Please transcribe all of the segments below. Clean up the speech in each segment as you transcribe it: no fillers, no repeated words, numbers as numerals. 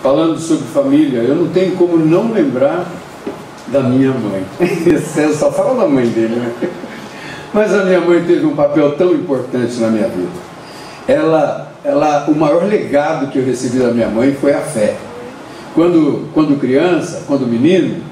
falando sobre família, eu não tenho como não lembrar da minha mãe. César só fala da mãe dele, né? Mas a minha mãe teve um papel tão importante na minha vida. O maior legado que eu recebi da minha mãe foi a fé. Quando criança, quando menino,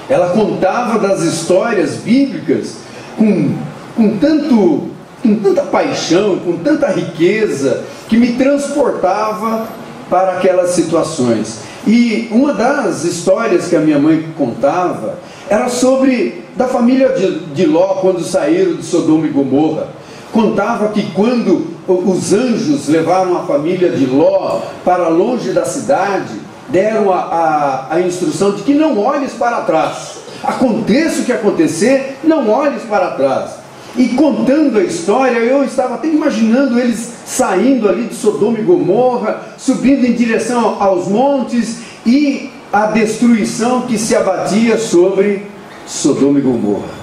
ela contava das histórias bíblicas com tanta paixão, com tanta riqueza, que me transportava para aquelas situações. E uma das histórias que a minha mãe contava era sobre da família de Ló, quando saíram de Sodoma e Gomorra. Contava que quando os anjos levaram a família de Ló para longe da cidade, deram a instrução de que não olhes para trás. Aconteça o que acontecer, não olhes para trás. E contando a história, eu estava até imaginando eles saindo ali de Sodoma e Gomorra, subindo em direção aos montes e a destruição que se abatia sobre Sodoma e Gomorra.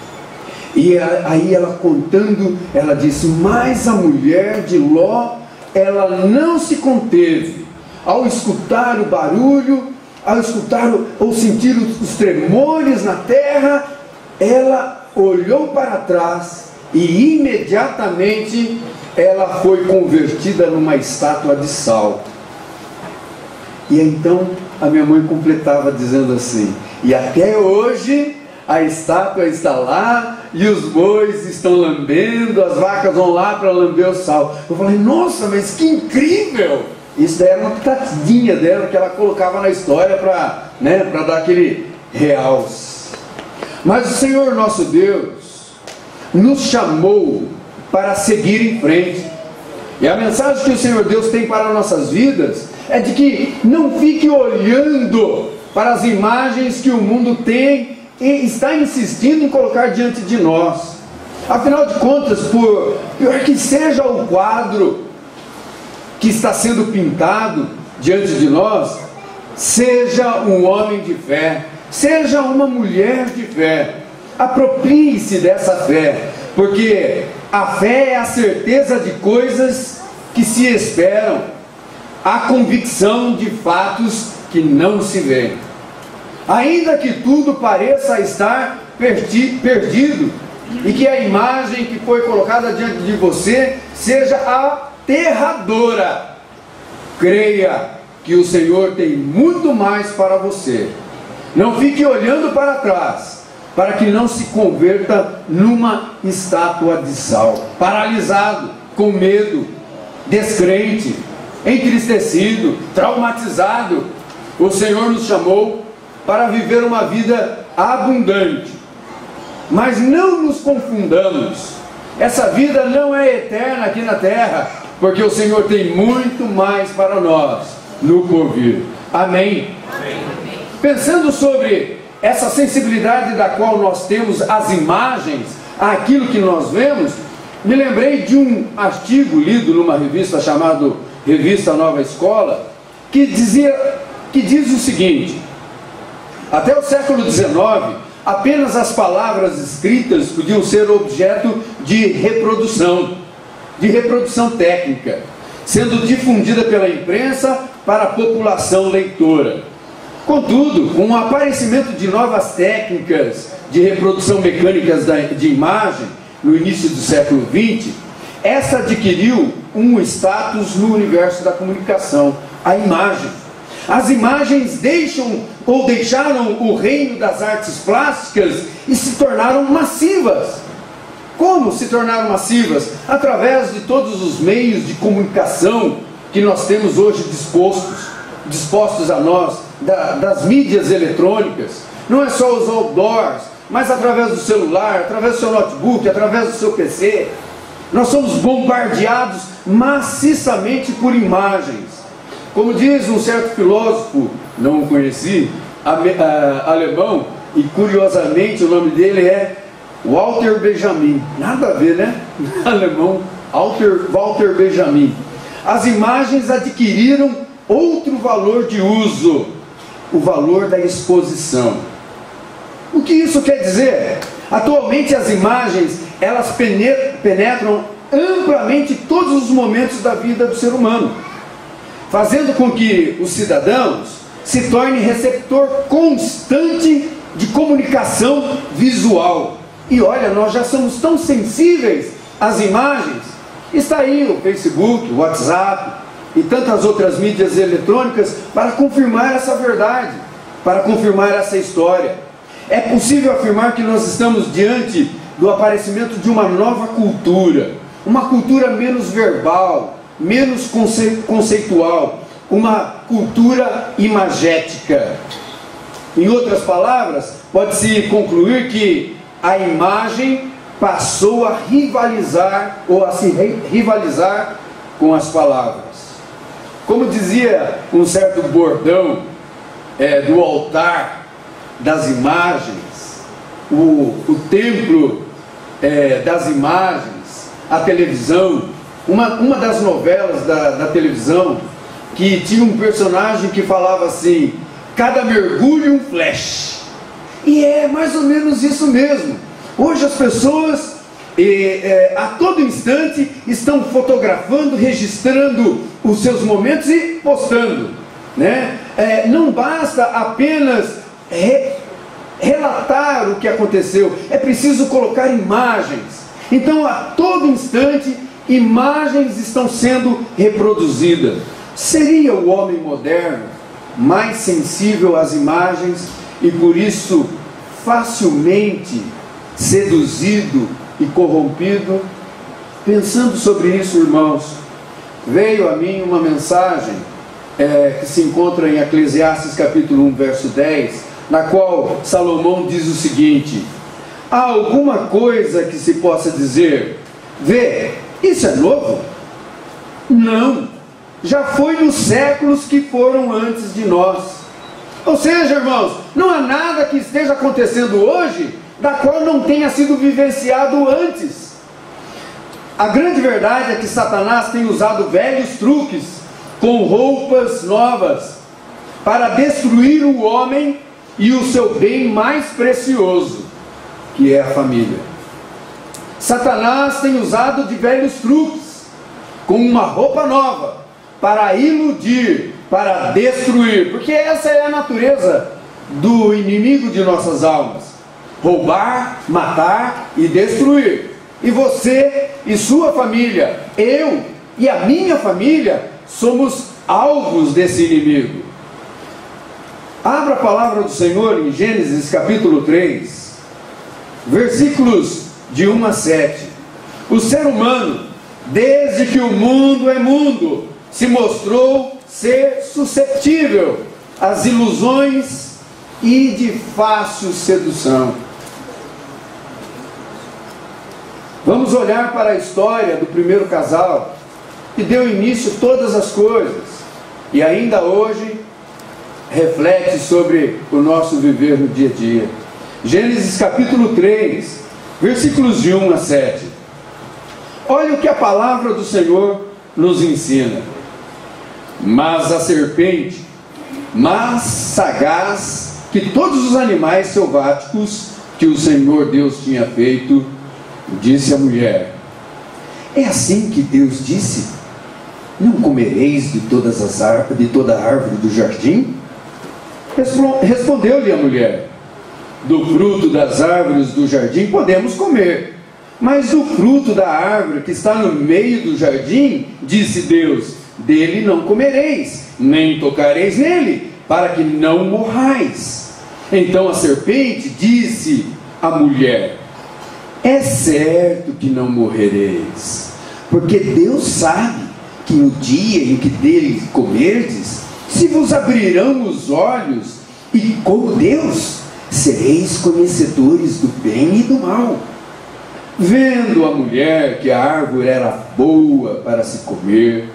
E aí ela contando, ela disse: mas a mulher de Ló, ela não se conteve. Ao escutar o barulho, ao sentir os tremores na terra, ela olhou para trás e imediatamente ela foi convertida numa estátua de sal. E então a minha mãe completava dizendo assim: e até hoje a estátua está lá, e os bois estão lambendo, as vacas vão lá para lamber o sal. Eu falei: nossa, mas que incrível! Isso daí era uma pitadinha dela que ela colocava na história para dar aquele realce. Mas o Senhor nosso Deus nos chamou para seguir em frente. E a mensagem que o Senhor Deus tem para nossas vidas é de que não fique olhando para as imagens que o mundo tem e está insistindo em colocar diante de nós. Afinal de contas, por pior que seja o quadro que está sendo pintado diante de nós, seja um homem de fé, seja uma mulher de fé, aproprie-se dessa fé, porque a fé é a certeza de coisas que se esperam, a convicção de fatos que não se veem. Ainda que tudo pareça estar perdido, e que a imagem que foi colocada diante de você seja aterradora, creia que o Senhor tem muito mais para você. Não fique olhando para trás, para que não se converta numa estátua de sal, paralisado, com medo, descrente, entristecido, traumatizado. O Senhor nos chamou para viver uma vida abundante. Mas não nos confundamos, essa vida não é eterna aqui na terra, porque o Senhor tem muito mais para nós no porvir. Amém? Amém. Pensando sobre essa sensibilidade da qual nós temos às imagens, àquilo que nós vemos, me lembrei de um artigo lido numa revista chamada Revista Nova Escola, que diz o seguinte: até o século XIX, apenas as palavras escritas podiam ser objeto de reprodução técnica, sendo difundida pela imprensa para a população leitora. Contudo, com o aparecimento de novas técnicas de reprodução mecânicas de imagem, no início do século XX, essa adquiriu um status no universo da comunicação, a imagem. As imagens deixaram o reino das artes plásticas e se tornaram massivas. Como se tornaram massivas? Através de todos os meios de comunicação que nós temos hoje dispostos a nós, das mídias eletrônicas. Não é só os outdoors, mas através do celular, através do seu notebook, através do seu PC. Nós somos bombardeados maciçamente por imagens. Como diz um certo filósofo, não o conheci, alemão, e curiosamente o nome dele é Walter Benjamin. Nada a ver, né? Alemão, Walter Benjamin. As imagens adquiriram outro valor de uso, o valor da exposição. O que isso quer dizer? Atualmente as imagens, elas penetram amplamente todos os momentos da vida do ser humano, fazendo com que os cidadãos se torne receptor constante de comunicação visual. E olha, nós já somos tão sensíveis às imagens. Está aí o Facebook, o WhatsApp e tantas outras mídias eletrônicas para confirmar essa verdade, para confirmar essa história. É possível afirmar que nós estamos diante do aparecimento de uma nova cultura, uma cultura menos verbal, menos conceitual, uma cultura imagética. Em outras palavras, pode-se concluir que a imagem passou a rivalizar ou a se rivalizar com as palavras. Como dizia um certo bordão do altar das imagens, o templo das imagens, a televisão, uma das novelas da televisão, que tinha um personagem que falava assim: cada mergulho um flash. E é mais ou menos isso mesmo. Hoje as pessoas a todo instante estão fotografando, registrando os seus momentos e postando, né? Não basta apenas relatar o que aconteceu, é preciso colocar imagens. Então a todo instante imagens estão sendo reproduzidas. Seria o homem moderno mais sensível às imagens e por isso facilmente seduzido e corrompido? Pensando sobre isso, irmãos, veio a mim uma mensagem que se encontra em Eclesiastes capítulo 1, verso 10, na qual Salomão diz o seguinte: há alguma coisa que se possa dizer, vê, isso é novo? Não, já foi nos séculos que foram antes de nós. Ou seja, irmãos, não há nada que esteja acontecendo hoje da qual não tenha sido vivenciado antes. A grande verdade é que Satanás tem usado velhos truques com roupas novas para destruir o homem e o seu bem mais precioso, que é a família. Satanás tem usado de velhos truques com uma roupa nova para iludir, para destruir, porque essa é a natureza do inimigo de nossas almas: roubar, matar e destruir. E você e sua família, eu e a minha família, somos alvos desse inimigo. Abra a palavra do Senhor em Gênesis capítulo 3, versículos de 1 a 7. O ser humano, desde que o mundo é mundo, se mostrou ser suscetível às ilusões e de fácil sedução. Vamos olhar para a história do primeiro casal que deu início a todas as coisas e ainda hoje reflete sobre o nosso viver no dia a dia. Gênesis capítulo 3, versículos de 1 a 7. Olha o que a palavra do Senhor nos ensina. Mas a serpente, mais sagaz que todos os animais selváticos que o Senhor Deus tinha feito, disse à mulher: é assim que Deus disse: não comereis de toda a árvore do jardim? Respondeu-lhe a mulher: do fruto das árvores do jardim podemos comer, mas do fruto da árvore que está no meio do jardim, disse Deus, dele não comereis, nem tocareis nele, para que não morrais. Então a serpente disse à mulher: é certo que não morrereis, porque Deus sabe que no dia em que dele comerdes, se vos abrirão os olhos, e como Deus, sereis conhecedores do bem e do mal. Vendo a mulher que a árvore era boa para se comer,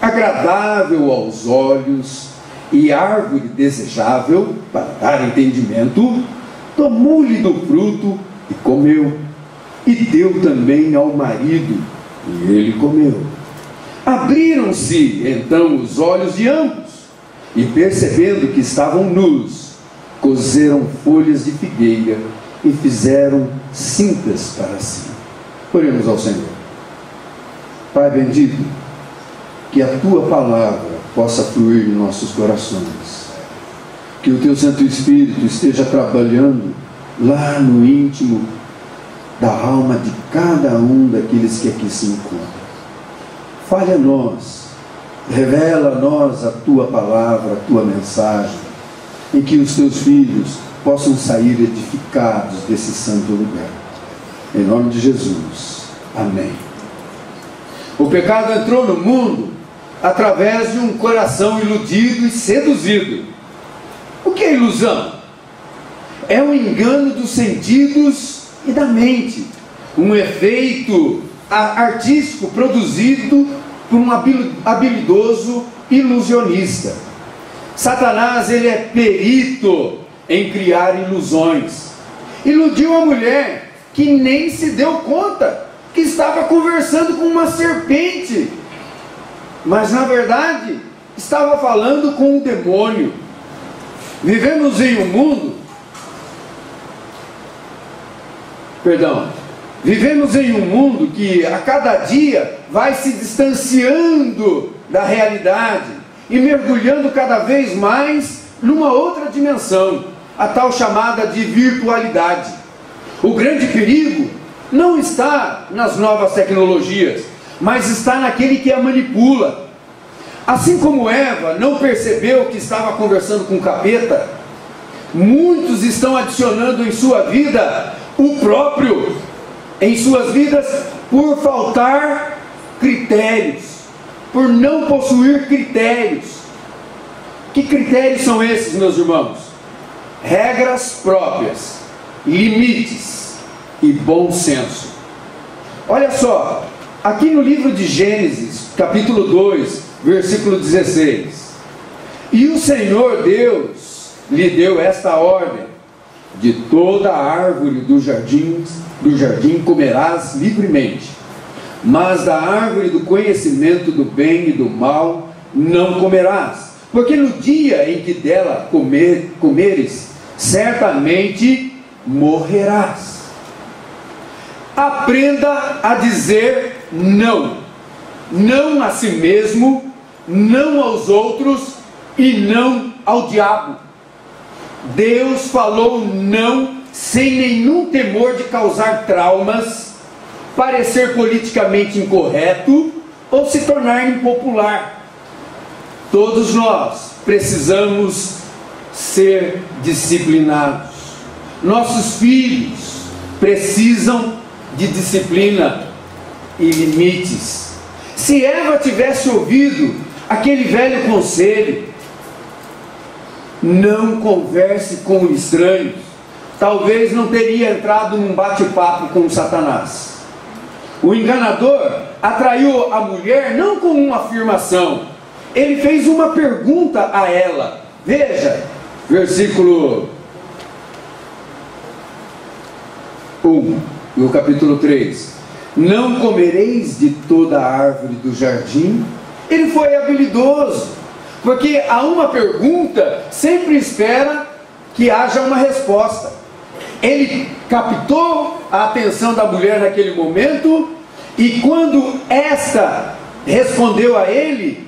agradável aos olhos e árvore desejável para dar entendimento, tomou-lhe do fruto e comeu, e deu também ao marido, e ele comeu. Abriram-se então os olhos de ambos, e percebendo que estavam nus, cozeram folhas de figueira e fizeram cintas para si. Oremos ao Senhor. Pai bendito, que a Tua palavra possa fluir em nossos corações, que o Teu Santo Espírito esteja trabalhando lá no íntimo da alma de cada um daqueles que aqui se encontram. Fale a nós, revela a nós a Tua palavra, a Tua mensagem, em que os Teus filhos possam sair edificados desse santo lugar. Em nome de Jesus. Amém. O pecado entrou no mundo através de um coração iludido e seduzido. O que é ilusão? É um engano dos sentidos e da mente, um efeito artístico produzido por um habilidoso ilusionista. Satanás, ele é perito em criar ilusões. Iludiu a mulher que nem se deu conta que estava conversando com uma serpente, mas na verdade estava falando com um demônio. Vivemos em um mundo, vivemos em um mundo que a cada dia vai se distanciando da realidade e mergulhando cada vez mais numa outra dimensão, a tal chamada de virtualidade. O grande perigo não está nas novas tecnologias, mas está naquele que a manipula. Assim como Eva não percebeu que estava conversando com o capeta, muitos estão adicionando em sua vida o próprio, em suas vidas, por faltar critérios, por não possuir critérios. Que critérios são esses, meus irmãos? Regras próprias, limites e bom senso. Olha só, aqui no livro de Gênesis, capítulo 2, versículo 16: e o Senhor Deus lhe deu esta ordem: de toda a árvore do jardim comerás livremente, mas da árvore do conhecimento do bem e do mal não comerás, porque no dia em que dela comeres, certamente morrerás. Aprenda a dizer não. Não a si mesmo, não aos outros e não ao diabo. Deus falou não sem nenhum temor de causar traumas, parecer politicamente incorreto ou se tornar impopular. Todos nós precisamos ser disciplinados. Nossos filhos precisam de disciplina e limites. Se Eva tivesse ouvido aquele velho conselho, não converse com estranhos, talvez não teria entrado num bate-papo com Satanás. O enganador atraiu a mulher não com uma afirmação, ele fez uma pergunta a ela. Veja, versículo 1 do capítulo 3: não comereis de toda a árvore do jardim? Ele foi habilidoso, porque a uma pergunta sempre espera que haja uma resposta. Ele captou a atenção da mulher naquele momento, e quando esta respondeu a ele,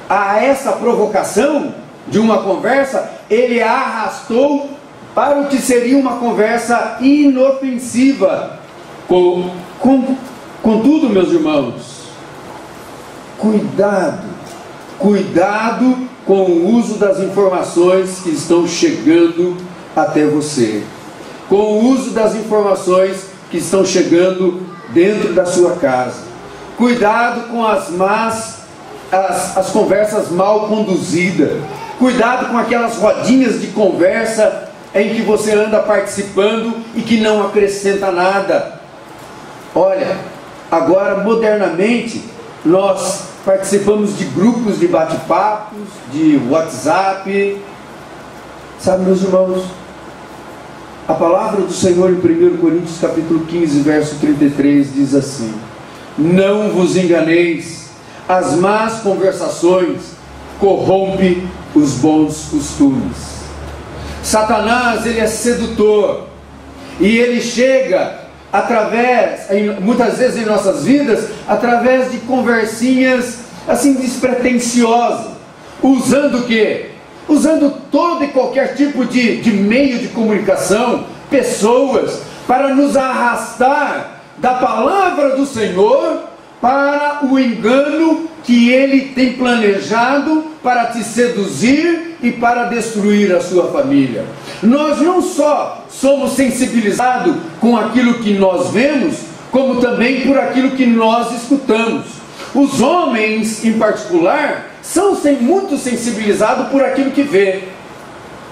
a essa provocação de uma conversa, ele a arrastou para o que seria uma conversa inofensiva. Contudo, meus irmãos, cuidado com o uso das informações que estão chegando até você, com o uso das informações que estão chegando dentro da sua casa. Cuidado com as conversas mal conduzidas. Cuidado com aquelas rodinhas de conversa em que você anda participando e que não acrescenta nada. Olha, agora modernamente nós participamos de grupos de bate-papos, de WhatsApp. Sabe, meus irmãos, a palavra do Senhor em 1 Coríntios capítulo 15, verso 33 diz assim: não vos enganeis, as más conversações corrompem os bons costumes. Satanás, ele é sedutor, e ele chega muitas vezes em nossas vidas, através de conversinhas assim despretensiosas, usando o quê? usando todo e qualquer tipo de meio de comunicação, pessoas, para nos arrastar da palavra do Senhor para o engano que ele tem planejado para te seduzir e para destruir a sua família. Nós não só somos sensibilizados com aquilo que nós vemos, como também por aquilo que nós escutamos. Os homens, em particular, são muito sensibilizados por aquilo que vê,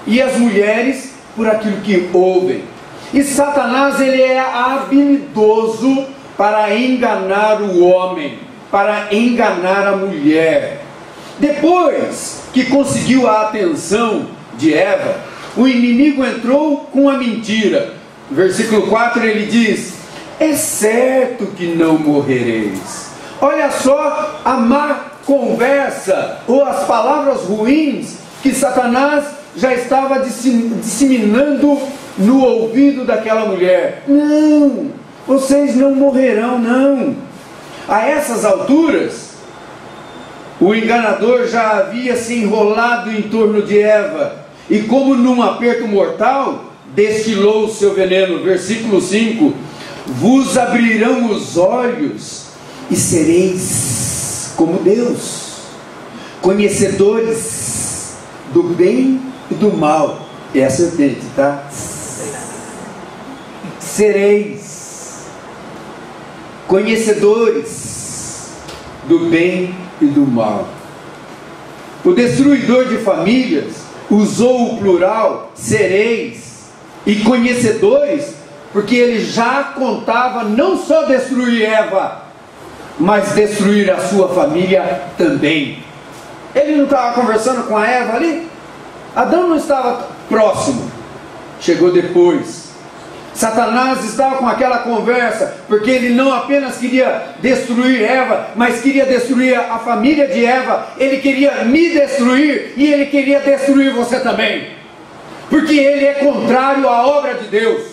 e as mulheres por aquilo que ouvem. E Satanás, ele é habilidoso para enganar o homem, para enganar a mulher. Depois que conseguiu a atenção de Eva, o inimigo entrou com a mentira. No versículo 4 ele diz: é certo que não morrereis. Olha só a má conversa, ou as palavras ruins que Satanás já estava disseminando no ouvido daquela mulher. Não, vocês não morrerão, não. A essas alturas, o enganador já havia se enrolado em torno de Eva, e como num aperto mortal, destilou o seu veneno. Versículo 5: vos abrirão os olhos e sereis como Deus, conhecedores do bem e do mal. É a serpente, tá? Sereis conhecedores do bem e do mal. O destruidor de famílias usou o plural sereis e conhecedores, porque ele já contava não só destruir Eva, mas destruir a sua família também. Ele não estava conversando com a Eva ali? Adão não estava próximo, chegou depois. Satanás estava com aquela conversa, porque ele não apenas queria destruir Eva, mas queria destruir a família de Eva. Ele queria me destruir, e ele queria destruir você também, porque ele é contrário à obra de Deus,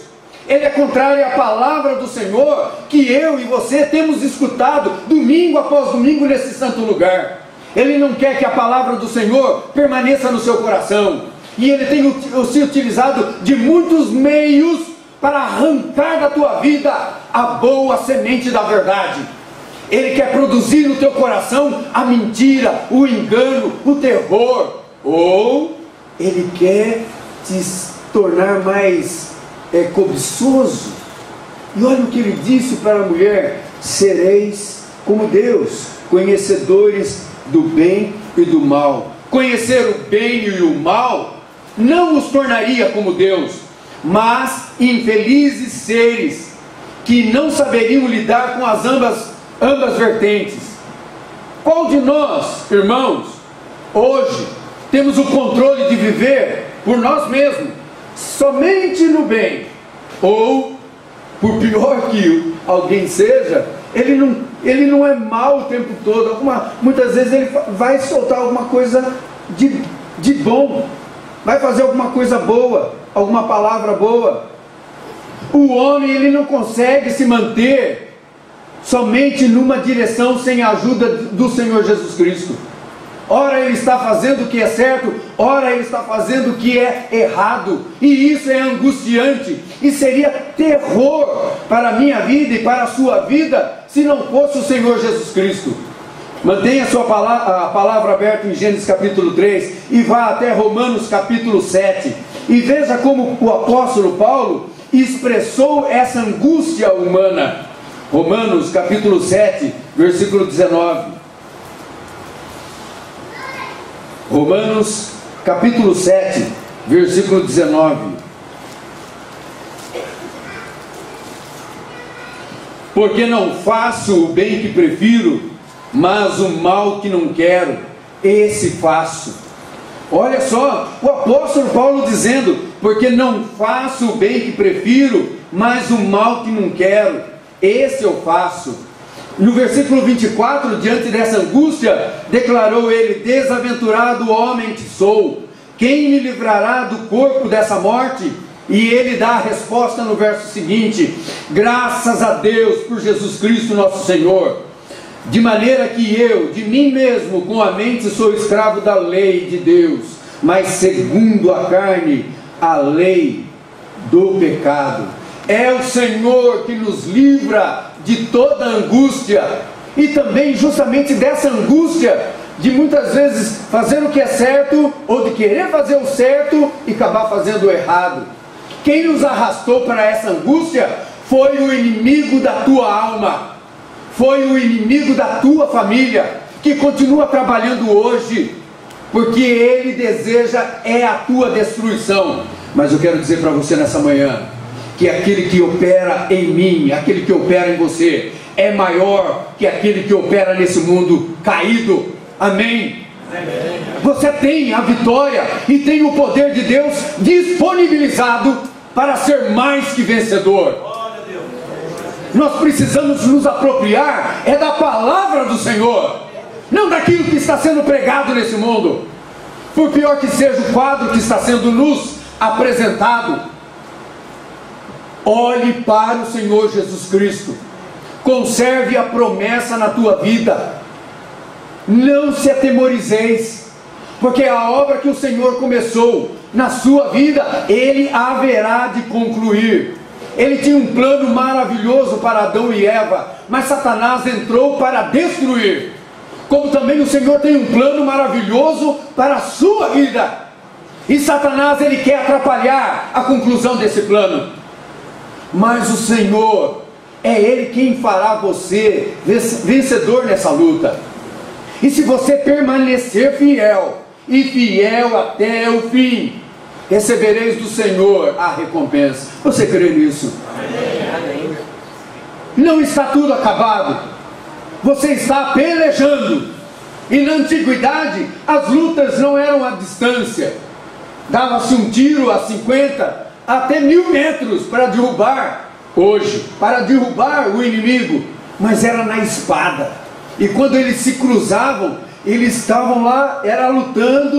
ele é contrário à palavra do Senhor, que eu e você temos escutado domingo após domingo nesse santo lugar. Ele não quer que a palavra do Senhor permaneça no seu coração, e ele tem se utilizado de muitos meios para arrancar da tua vida a boa semente da verdade. Ele quer produzir no teu coração a mentira, o engano, o terror, ou ele quer te tornar mais cobiçoso. E olha o que ele disse para a mulher: sereis como Deus, conhecedores do bem e do mal. Conhecer o bem e o mal não os tornaria como Deus, mas infelizes seres que não saberiam lidar com as ambas vertentes. Qual de nós, irmãos, hoje temos o controle de viver por nós mesmos, somente no bem, ou, por pior que alguém seja, ele não é mau o tempo todo. Muitas vezes ele vai soltar alguma coisa de bom, vai fazer alguma coisa boa, alguma palavra boa. O homem, ele não consegue se manter somente numa direção sem a ajuda do Senhor Jesus Cristo. Ora ele está fazendo o que é certo, ora ele está fazendo o que é errado, e isso é angustiante, e seria terror para a minha vida e para a sua vida, se não fosse o Senhor Jesus Cristo. Mantenha a palavra aberta em Gênesis capítulo 3, e vá até Romanos capítulo 7, e veja como o apóstolo Paulo expressou essa angústia humana. Romanos capítulo 7, versículo 19. Romanos capítulo 7, versículo 19. Porque não faço o bem que prefiro, mas o mal que não quero, esse faço. Olha só, o apóstolo Paulo dizendo: porque não faço o bem que prefiro, mas o mal que não quero, esse eu faço. No versículo 24, diante dessa angústia, declarou ele: desaventurado homem que sou, quem me livrará do corpo dessa morte? E ele dá a resposta no verso seguinte: graças a Deus por Jesus Cristo nosso Senhor, de maneira que eu, de mim mesmo, com a mente sou escravo da lei de Deus, mas segundo a carne, a lei do pecado. É o Senhor que nos livra de toda angústia, e também justamente dessa angústia de muitas vezes fazer o que é certo, ou de querer fazer o certo e acabar fazendo o errado. Quem nos arrastou para essa angústia foi o inimigo da tua alma, foi o inimigo da tua família, que continua trabalhando hoje, porque ele deseja a tua destruição. Mas eu quero dizer para você nessa manhã, que aquele que opera em mim, aquele que opera em você, é maior que aquele que opera nesse mundo caído. Amém? Amém. Você tem a vitória e tem o poder de Deus disponibilizado para ser mais que vencedor. Nós precisamos nos apropriar da palavra do Senhor, não daquilo que está sendo pregado nesse mundo, por pior que seja o quadro que está sendo nos apresentado. Olhe para o Senhor Jesus Cristo, conserve a promessa na tua vida, não se atemorizeis, porque a obra que o Senhor começou na sua vida, Ele haverá de concluir. Ele tinha um plano maravilhoso para Adão e Eva, mas Satanás entrou para destruir. Como também o Senhor tem um plano maravilhoso para a sua vida, e Satanás ele quer atrapalhar a conclusão desse plano. Mas o Senhor, é Ele quem fará você vencedor nessa luta. E se você permanecer fiel, e fiel até o fim, recebereis do Senhor a recompensa. Você crê nisso? Amém. Não está tudo acabado. Você está pelejando. E na antiguidade, as lutas não eram à distância. Dava-se um tiro a 50 até 1000 metros para derrubar, hoje, para derrubar o inimigo, mas era na espada. E quando eles se cruzavam, eles estavam lá, era lutando,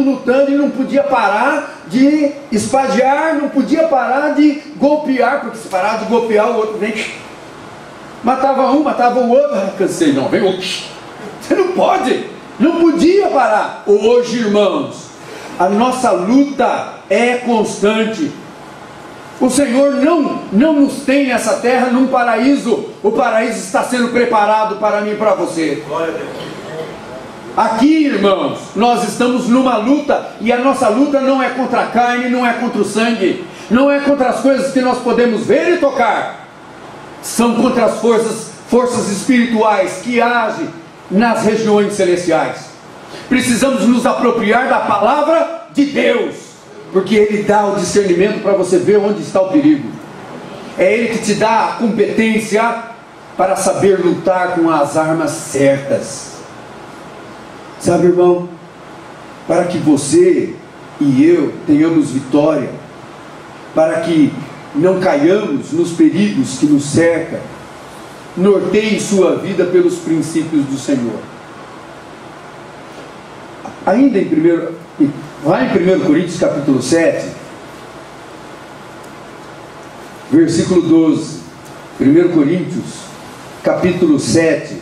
e não podia parar de espadear, não podia parar de golpear, porque se parar de golpear, o outro vem, matava um, matava o outro. Cansei, não, vem outro. Você não pode, não podia parar. Hoje, irmãos, a nossa luta é constante. O Senhor não nos tem nessa terra num paraíso. O paraíso está sendo preparado para mim e para você. Glória a Deus. Aqui, irmãos, nós estamos numa luta, e a nossa luta não é contra a carne, não é contra o sangue, não é contra as coisas que nós podemos ver e tocar. São contra as forças espirituais que agem nas regiões celestiais. Precisamos nos apropriar da palavra de Deus, porque Ele dá o discernimento para você ver onde está o perigo. É Ele que te dá a competência para saber lutar com as armas certas. Sabe, irmão, para que você e eu tenhamos vitória, para que não caiamos nos perigos que nos cercam, norteie sua vida pelos princípios do Senhor. Ainda lá em 1 Coríntios capítulo 7, versículo 12. 1 Coríntios capítulo 7,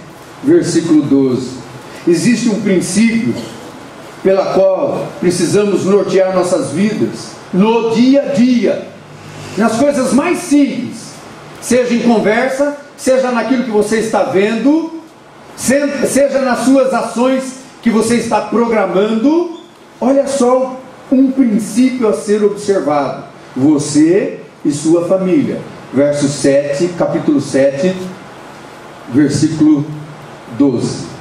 versículo 12. Existe um princípio pela qual precisamos nortear nossas vidas no dia a dia, nas coisas mais simples, seja em conversa, seja naquilo que você está vendo, seja nas suas ações que você está programando. Olha só um princípio a ser observado: você e sua família. Verso 7, capítulo 7, versículo 12.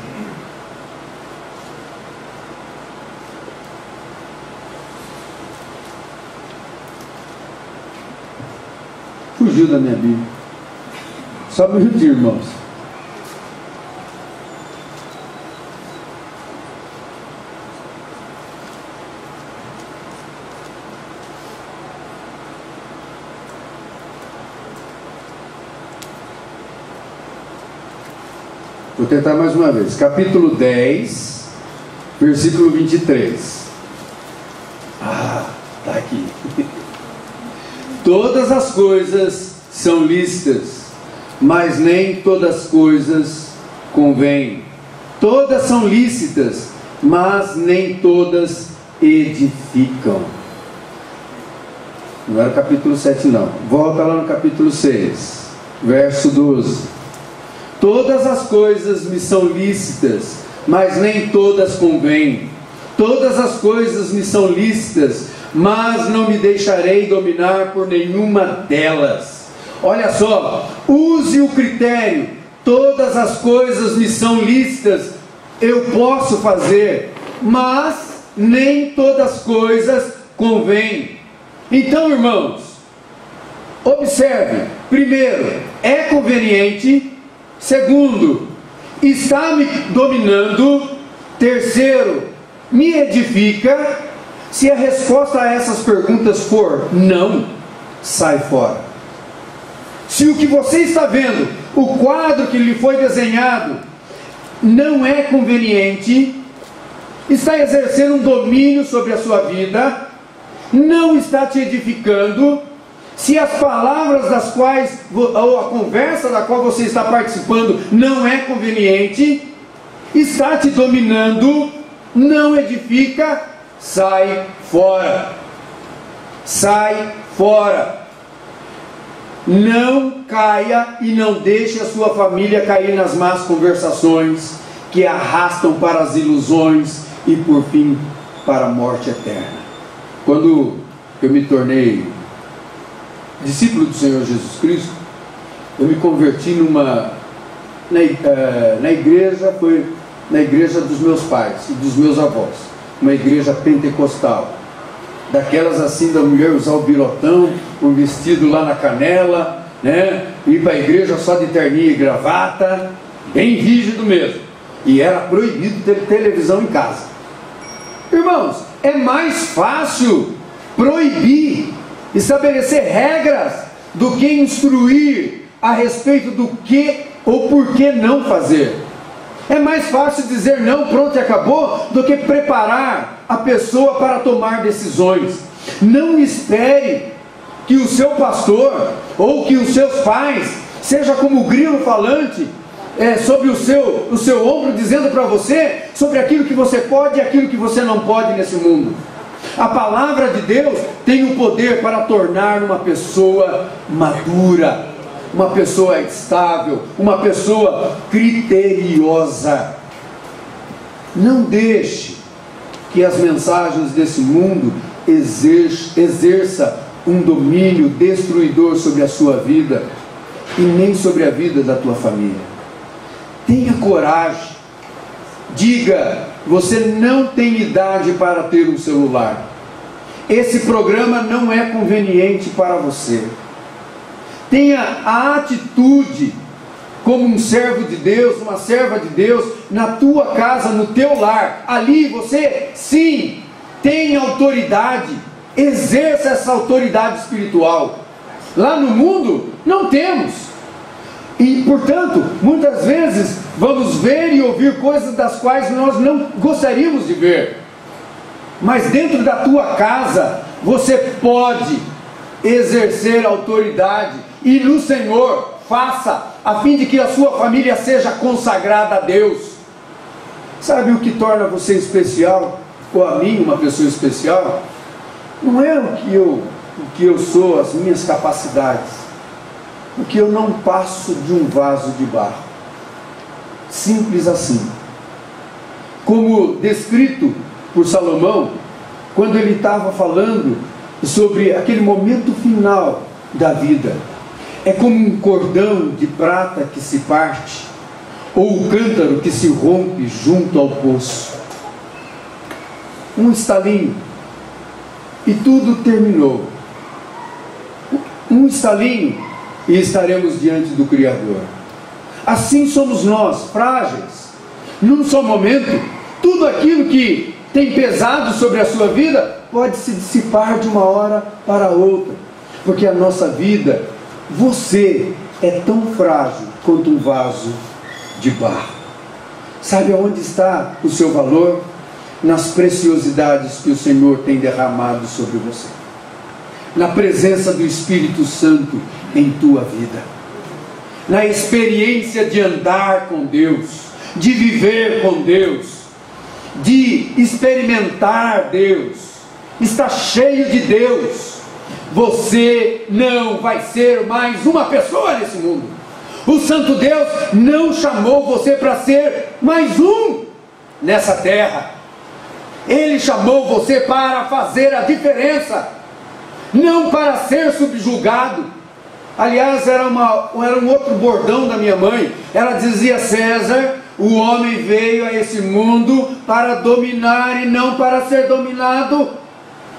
Fugiu da minha Bíblia. Só um minutinho, irmãos. Vou tentar mais uma vez. Capítulo 10, versículo 23. Está aqui. Todas as coisas são lícitas, mas nem todas as coisas convêm. Todas são lícitas, mas nem todas edificam. Não era o capítulo 7 não. Volta lá no capítulo 6, verso 12. Todas as coisas me são lícitas, mas nem todas convêm. Todas as coisas me são lícitas, mas não me deixarei dominar por nenhuma delas. Olha só, use o critério. Todas as coisas me são lícitas, eu posso fazer, mas nem todas as coisas convêm. Então, irmãos, observe: primeiro, é conveniente; segundo, está me dominando; terceiro, me edifica. Se a resposta a essas perguntas for não, sai fora. Se o que você está vendo, o quadro que lhe foi desenhado, não é conveniente, está exercendo um domínio sobre a sua vida, não está te edificando, se as palavras das quais, ou a conversa da qual você está participando não é conveniente, está te dominando, não edifica, sai fora. Sai fora. Não caia e não deixe a sua família cair nas más conversações que arrastam para as ilusões e por fim para a morte eterna. Quando eu me tornei discípulo do Senhor Jesus Cristo, eu me converti na igreja, foi na igreja dos meus pais e dos meus avós, uma igreja pentecostal, daquelas assim da mulher usar o birotão, um vestido lá na canela, né? Ir para a igreja só de terninho e gravata, bem rígido mesmo, e era proibido ter televisão em casa. Irmãos, é mais fácil proibir, estabelecer regras, do que instruir a respeito do que ou por que não fazer. É mais fácil dizer não, pronto e acabou, do que preparar a pessoa para tomar decisões. Não espere que o seu pastor ou que os seus pais seja como o grilo falante sobre o seu ombro, dizendo para você sobre aquilo que você pode e aquilo que você não pode nesse mundo. A palavra de Deus tem o poder para tornar uma pessoa madura, uma pessoa estável, uma pessoa criteriosa. Não deixe que as mensagens desse mundo exerça um domínio destruidor sobre a sua vida e nem sobre a vida da tua família. Tenha coragem. Diga: você não tem idade para ter um celular. Esse programa não é conveniente para você. Tenha a atitude como um servo de Deus, uma serva de Deus, na tua casa, no teu lar. Ali você, sim, tem autoridade. Exerça essa autoridade espiritual. Lá no mundo, não temos. E, portanto, muitas vezes vamos ver e ouvir coisas das quais nós não gostaríamos de ver. Mas dentro da tua casa, você pode exercer autoridade. E no Senhor, faça, a fim de que a sua família seja consagrada a Deus. Sabe o que torna você especial, ou a mim uma pessoa especial? Não é o que eu sou, as minhas capacidades, o que eu não passo de um vaso de barro. Simples assim. Como descrito por Salomão, quando ele estava falando sobre aquele momento final da vida. É como um cordão de prata que se parte, ou um cântaro que se rompe junto ao poço. Um estalinho, e tudo terminou. Um estalinho, e estaremos diante do Criador. Assim somos nós, frágeis. Num só momento, tudo aquilo que tem pesado sobre a sua vida pode se dissipar de uma hora para outra, porque a nossa vida, você é tão frágil quanto um vaso de barro. Sabe aonde está o seu valor? Nas preciosidades que o Senhor tem derramado sobre você, na presença do Espírito Santo em tua vida, na experiência de andar com Deus, de viver com Deus. de experimentar Deus, está cheio de Deus, você não vai ser mais uma pessoa nesse mundo. O Santo Deus não chamou você para ser mais um nessa terra. Ele chamou você para fazer a diferença, não para ser subjugado. Aliás, era um outro bordão da minha mãe. Ela dizia: César, o homem veio a esse mundo para dominar e não para ser dominado.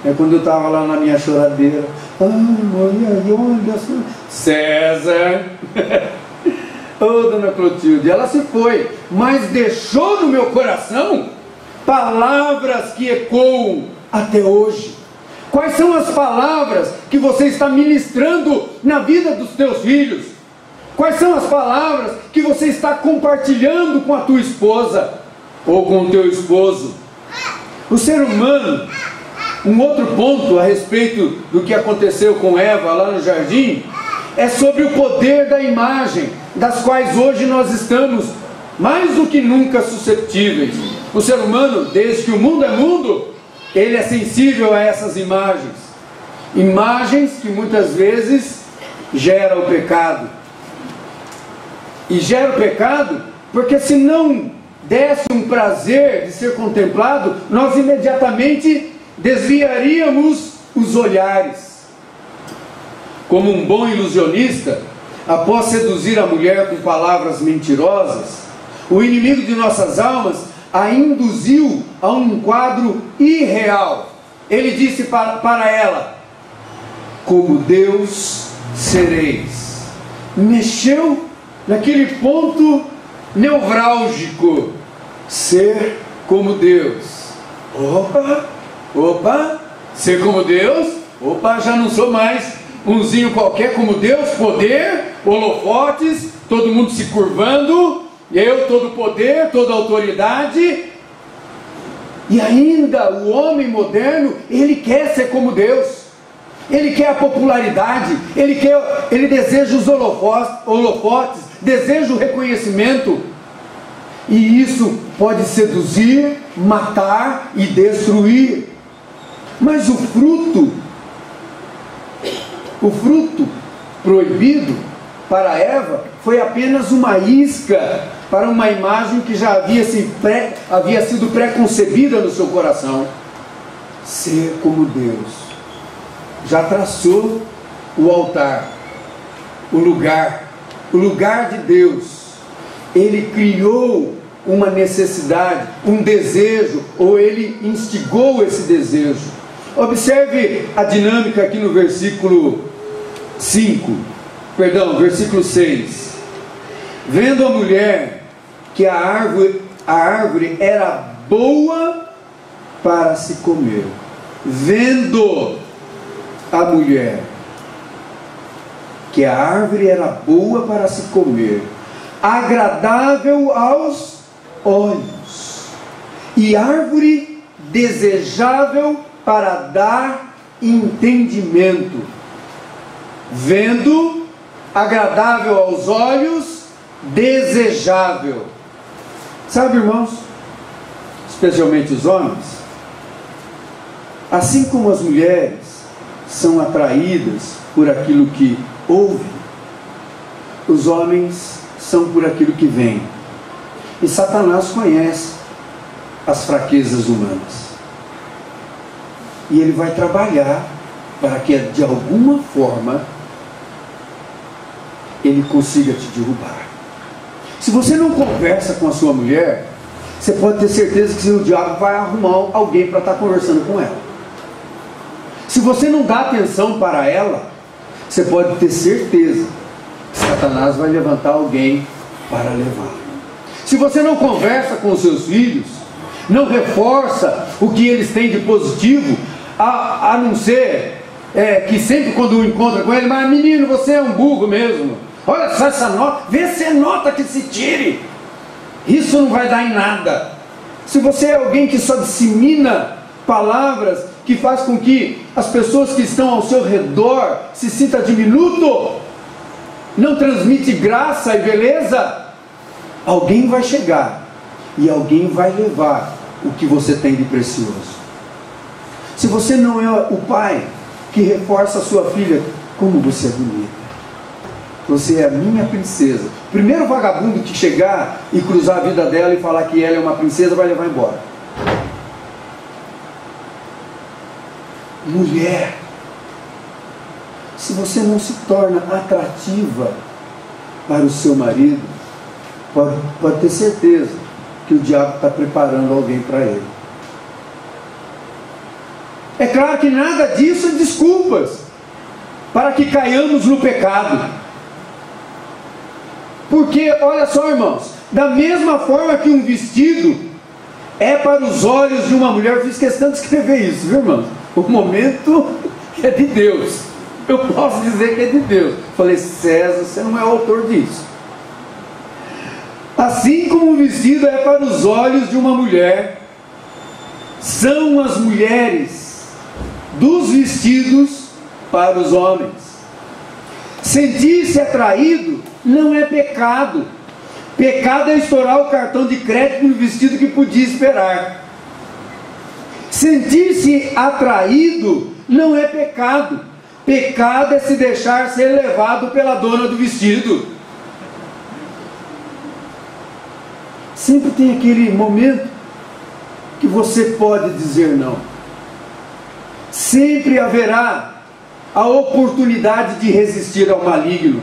É quando eu estava lá na minha choradeira: ai, mãe, olha só. César, ô dona Clotilde, ela se foi, mas deixou no meu coração palavras que ecoam até hoje. Quais são as palavras que você está ministrando na vida dos teus filhos? Quais são as palavras que você está compartilhando com a tua esposa ou com o teu esposo? O ser humano, um outro ponto a respeito do que aconteceu com Eva lá no jardim, é sobre o poder da imagem, das quais hoje nós estamos mais do que nunca suscetíveis. O ser humano, desde que o mundo é mundo, ele é sensível a essas imagens. Imagens que muitas vezes geram o pecado. E gera o pecado porque, se não desse um prazer de ser contemplado, nós imediatamente desviaríamos os olhares. Como um bom ilusionista, após seduzir a mulher com palavras mentirosas, o inimigo de nossas almas a induziu a um quadro irreal. Ele disse para ela: como Deus sereis. Mexeu naquele ponto nevrálgico: ser como Deus. Opa, ser como Deus? Opa, já não sou mais umzinho qualquer como Deus. Poder, holofotes, todo mundo se curvando, eu, todo poder, toda autoridade. E ainda o homem moderno, ele quer ser como Deus. Ele quer a popularidade, ele deseja os holofotes, deseja o reconhecimento. E isso pode seduzir, matar e destruir. Mas o fruto proibido para Eva foi apenas uma isca para uma imagem que já havia sido pré-concebida no seu coração. Ser como Deus. Já traçou o altar, o lugar de Deus. Ele criou uma necessidade, um desejo, ou ele instigou esse desejo. Observe a dinâmica aqui no versículo 6. Vendo a mulher que a árvore era boa para se comer. Vendo a mulher que a árvore era boa para se comer, agradável aos olhos, e árvore desejável para dar entendimento. Vendo, agradável aos olhos, desejável. Sabe, irmãos, especialmente os homens, assim como as mulheres são atraídas por aquilo que ouvem, os homens são por aquilo que veem. E Satanás conhece as fraquezas humanas. E ele vai trabalhar para que, de alguma forma, ele consiga te derrubar. Se você não conversa com a sua mulher, você pode ter certeza que o diabo vai arrumar alguém para estar conversando com ela. Se você não dá atenção para ela, você pode ter certeza que Satanás vai levantar alguém para levar. Se você não conversa com os seus filhos, não reforça o que eles têm de positivo, a não ser que sempre quando encontra com ele: mas menino, você é um burro mesmo, olha só essa nota, vê se é nota que se tire, isso não vai dar em nada. Se você é alguém que só dissemina palavras que faz com que as pessoas que estão ao seu redor se sintam diminuto, não transmite graça e beleza, alguém vai chegar e alguém vai levar o que você tem de precioso. Se você não é o pai que reforça a sua filha, como você é bonita. Você é a minha princesa. O primeiro vagabundo que chegar e cruzar a vida dela e falar que ela é uma princesa, vai levar embora. Mulher, se você não se torna atrativa para o seu marido, pode ter certeza que o diabo está preparando alguém para ele. É claro que nada disso é desculpas para que caiamos no pecado. Porque, olha só, irmãos, da mesma forma que um vestido é para os olhos de uma mulher, eu fiz questão de escrever isso, viu, irmãos? O momento é de Deus. Eu posso dizer que é de Deus. Falei, César, você não é o autor disso. Assim como o vestido é para os olhos de uma mulher, são as mulheres dos vestidos para os homens. Sentir-se atraído não é pecado. Pecado é estourar o cartão de crédito no vestido que podia esperar. Sentir-se atraído não é pecado. Pecado é se deixar ser levado pela dona do vestido. Sempre tem aquele momento que você pode dizer não. Sempre haverá a oportunidade de resistir ao maligno.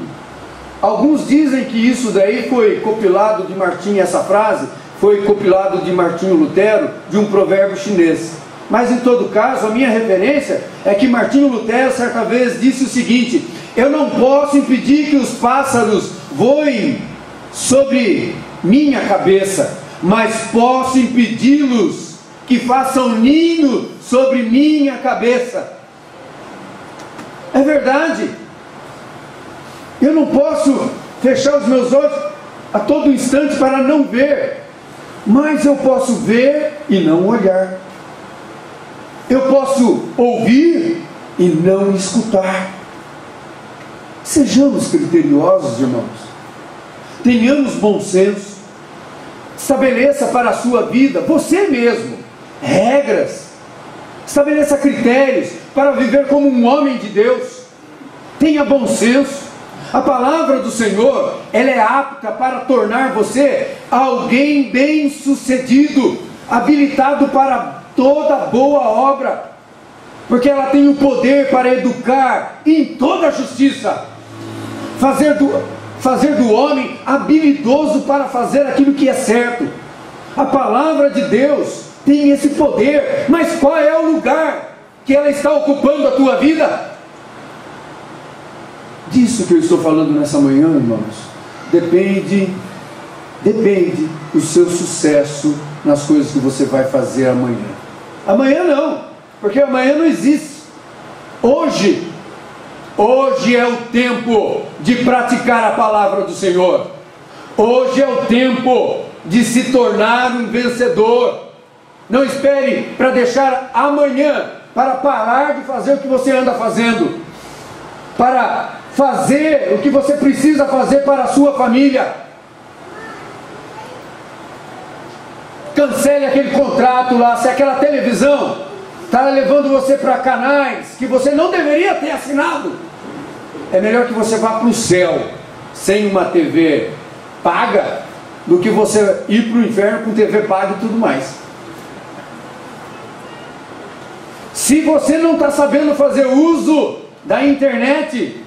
Alguns dizem que isso daí foi compilado de Martinho, essa frase foi compilado de Martinho Lutero, de um provérbio chinês. Mas em todo caso, a minha referência é que Martinho Lutero certa vez disse o seguinte: eu não posso impedir que os pássaros voem sobre minha cabeça, mas posso impedi-los que façam ninho sobre minha cabeça. É verdade. Eu não posso fechar os meus olhos a todo instante para não ver, mas eu posso ver e não olhar. Eu posso ouvir e não escutar. Sejamos criteriosos, irmãos. Tenhamos bom senso. Estabeleça para a sua vida, você mesmo, regras. Estabeleça critérios para viver como um homem de Deus. Tenha bom senso. A palavra do Senhor, ela é apta para tornar você alguém bem-sucedido, habilitado para toda boa obra, porque ela tem o poder para educar em toda a justiça, fazer do homem habilidoso para fazer aquilo que é certo. A palavra de Deus tem esse poder, mas qual é o lugar que ela está ocupando a tua vida? Disso que eu estou falando nessa manhã, irmãos, depende do seu sucesso nas coisas que você vai fazer amanhã. Amanhã não, porque amanhã não existe. Hoje é o tempo de praticar a palavra do Senhor. Hoje é o tempo de se tornar um vencedor. Não espere para deixar amanhã, para parar de fazer o que você anda fazendo, para fazer o que você precisa fazer para a sua família. Cancele aquele contrato lá. Se aquela televisão está levando você para canais que você não deveria ter assinado, é melhor que você vá para o céu sem uma TV paga do que você ir para o inferno com TV paga e tudo mais. Se você não está sabendo fazer uso da internet,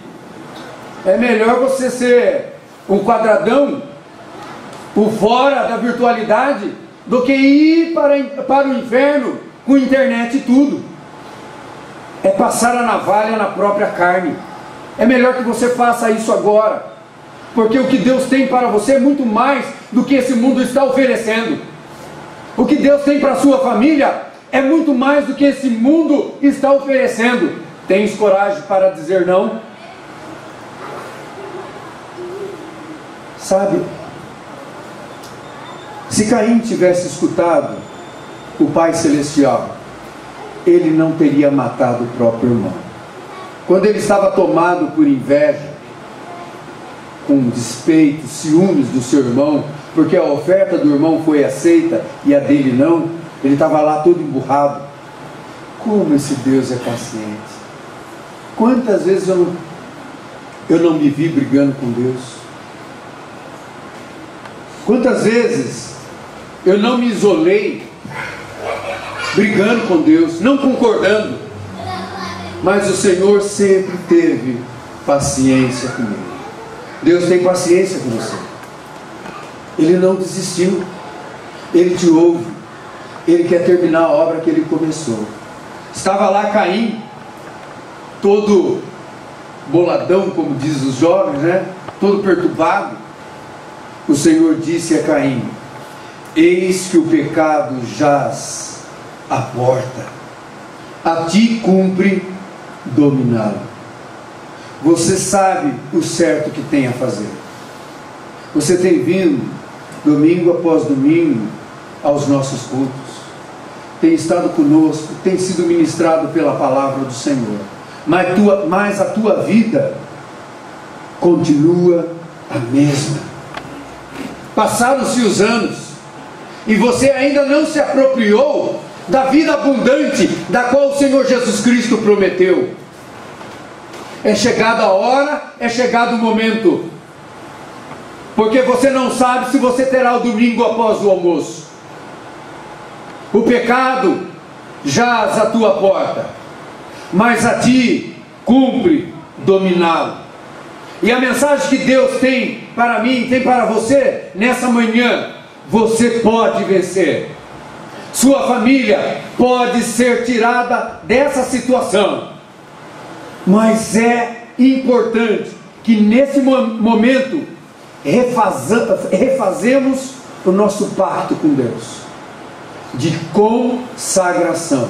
é melhor você ser um quadradão por fora da virtualidade do que ir para o inferno com internet e tudo. É passar a navalha na própria carne. É melhor que você faça isso agora, porque o que Deus tem para você é muito mais do que esse mundo está oferecendo. O que Deus tem para a sua família é muito mais do que esse mundo está oferecendo. Tens coragem para dizer não? Sabe, se Caim tivesse escutado o Pai Celestial, ele não teria matado o próprio irmão. Quando ele estava tomado por inveja, com despeito, ciúmes do seu irmão, porque a oferta do irmão foi aceita e a dele não, Ele estava lá todo emburrado. Como esse Deus é paciente. Quantas vezes eu não me vi brigando com Deus? Quantas vezes eu não me isolei brigando com Deus, não concordando, mas o Senhor sempre teve paciência comigo. Deus tem paciência com você. Ele não desistiu. Ele te ouve. Ele quer terminar a obra que Ele começou. Estava lá Caim, todo boladão, como diz os jovens, né? Todo perturbado. O Senhor disse a Caim: eis que o pecado jaz à porta, a ti cumpre dominá-lo. Você sabe o certo que tem a fazer. Você tem vindo domingo após domingo aos nossos cultos, tem estado conosco, tem sido ministrado pela palavra do Senhor, mas a tua vida continua a mesma. Passaram-se os anos e você ainda não se apropriou da vida abundante da qual o Senhor Jesus Cristo prometeu. É chegada a hora, é chegado o momento, porque você não sabe se você terá o domingo após o almoço. O pecado jaz à tua porta, mas a ti cumpre dominá-lo. E a mensagem que Deus tem para mim, tem para você nessa manhã: você pode vencer. Sua família pode ser tirada dessa situação, mas é importante que nesse momento refazemos o nosso pacto com Deus de consagração.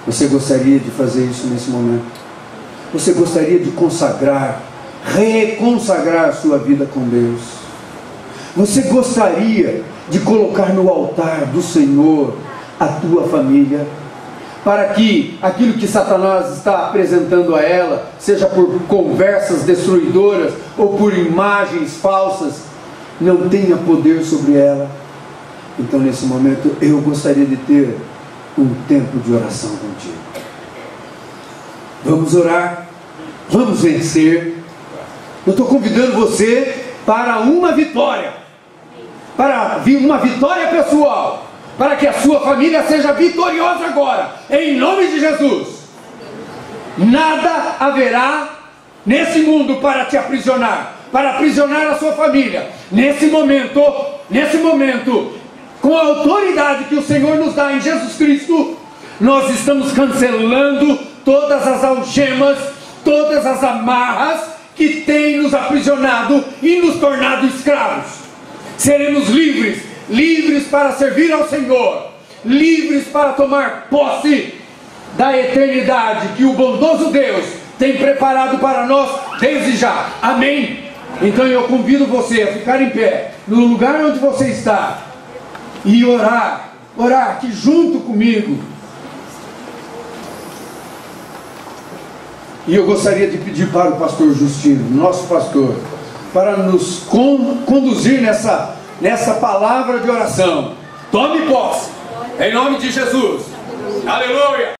Você gostaria de fazer isso nesse momento? Você gostaria de consagrar, reconsagrar a sua vida com Deus? Você gostaria de colocar no altar do Senhor a tua família, para que aquilo que Satanás está apresentando a ela, seja por conversas destruidoras ou por imagens falsas, não tenha poder sobre ela? Então nesse momento eu gostaria de ter um tempo de oração contigo. Vamos orar, vamos vencer. Eu estou convidando você para uma vitória, para uma vitória pessoal, para que a sua família seja vitoriosa agora, em nome de Jesus. Nada haverá nesse mundo para te aprisionar, para aprisionar a sua família. Nesse momento, com a autoridade que o Senhor nos dá em Jesus Cristo, nós estamos cancelando todas as algemas, todas as amarras que têm nos aprisionado e nos tornado escravos. Seremos livres, livres para servir ao Senhor, livres para tomar posse da eternidade que o bondoso Deus tem preparado para nós desde já. Amém? Então eu convido você a ficar em pé no lugar onde você está e orar aqui junto comigo. E eu gostaria de pedir para o pastor Justino, nosso pastor, para nos conduzir nessa palavra de oração. Tome posse, em nome de Jesus. Aleluia!